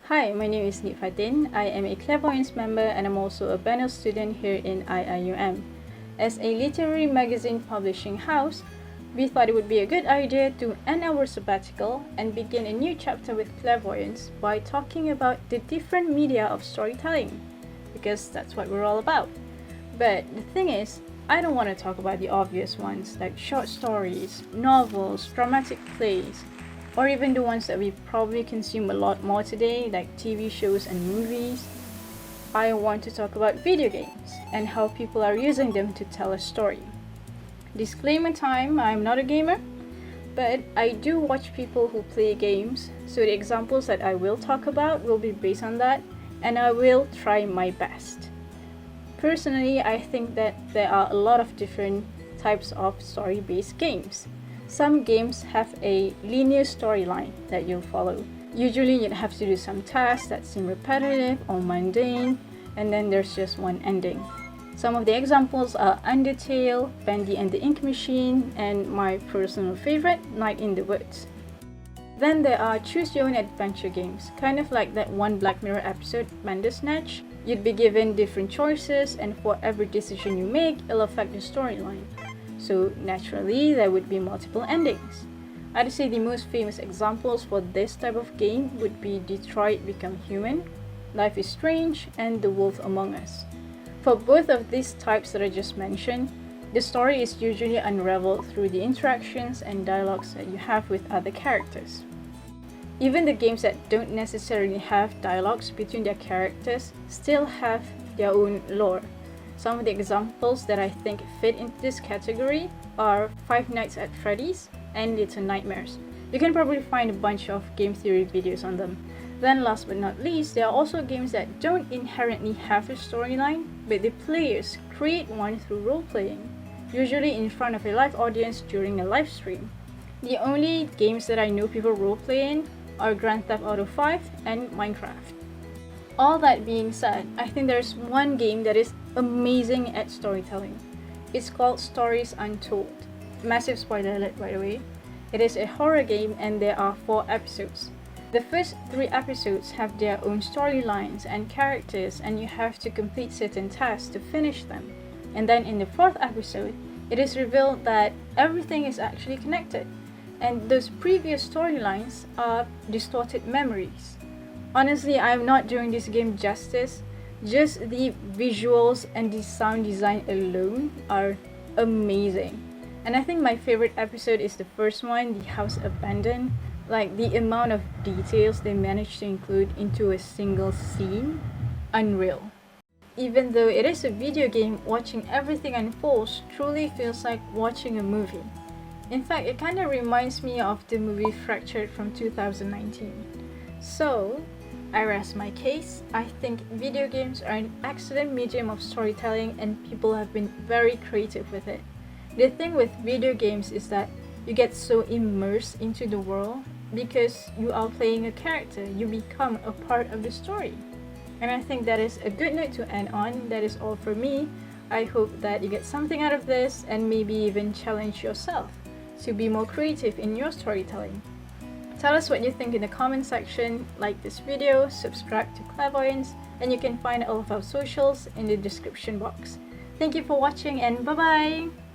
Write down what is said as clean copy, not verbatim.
Hi, my name is Fatin. I am a ClairVoyance member and I'm also a Banner student here in IIUM. As a literary magazine publishing house, we thought it would be a good idea to end our sabbatical and begin a new chapter with ClairVoyance by talking about the different media of storytelling, because that's what we're all about. But the thing is, I don't want to talk about the obvious ones like short stories, novels, dramatic plays, or even the ones that we probably consume a lot more today, like TV shows and movies. I want to talk about video games and how people are using them to tell a story. Disclaimer time, I'm not a gamer, but I do watch people who play games, so the examples that I will talk about will be based on that, and I will try my best. Personally, I think that there are a lot of different types of story-based games. Some games have a linear storyline that you'll follow. Usually you'd have to do some tasks that seem repetitive or mundane, and then there's just one ending. Some of the examples are Undertale, Bendy and the Ink Machine, and my personal favorite, Night in the Woods. Then there are choose your own adventure games, kind of like that one Black Mirror episode, Bandersnatch. You'd be given different choices, and for every decision you make, it'll affect the storyline. So naturally, there would be multiple endings. I'd say the most famous examples for this type of game would be Detroit Become Human, Life is Strange, and The Wolf Among Us. For both of these types that I just mentioned, the story is usually unraveled through the interactions and dialogues that you have with other characters. Even the games that don't necessarily have dialogues between their characters still have their own lore. Some of the examples that I think fit into this category are Five Nights at Freddy's and Little Nightmares. You can probably find a bunch of game theory videos on them. Then last but not least, there are also games that don't inherently have a storyline, but the players create one through role-playing, usually in front of a live audience during a live stream. The only games that I know people role-play in are Grand Theft Auto 5 and Minecraft. All that being said, I think there's one game that is amazing at storytelling. It's called Stories Untold. Massive spoiler alert, by the way. It is a horror game and there are 4 episodes. The first 3 episodes have their own storylines and characters, and you have to complete certain tasks to finish them. And then in the 4th episode, it is revealed that everything is actually connected, and those previous storylines are distorted memories. Honestly, I'm not doing this game justice. Just the visuals and the sound design alone are amazing. And I think my favorite episode is the first one, The House Abandoned. Like, the amount of details they managed to include into a single scene, unreal. Even though it is a video game, watching everything unfold truly feels like watching a movie. In fact, it kind of reminds me of the movie Fractured from 2019. So, I rest my case. I think video games are an excellent medium of storytelling and people have been very creative with it. The thing with video games is that you get so immersed into the world because you are playing a character. You become a part of the story. And I think that is a good note to end on. That is all for me. I hope that you get something out of this and maybe even challenge yourself to be more creative in your storytelling. Tell us what you think in the comment section, like this video, subscribe to ClairVoyance, and you can find all of our socials in the description box. Thank you for watching and bye-bye!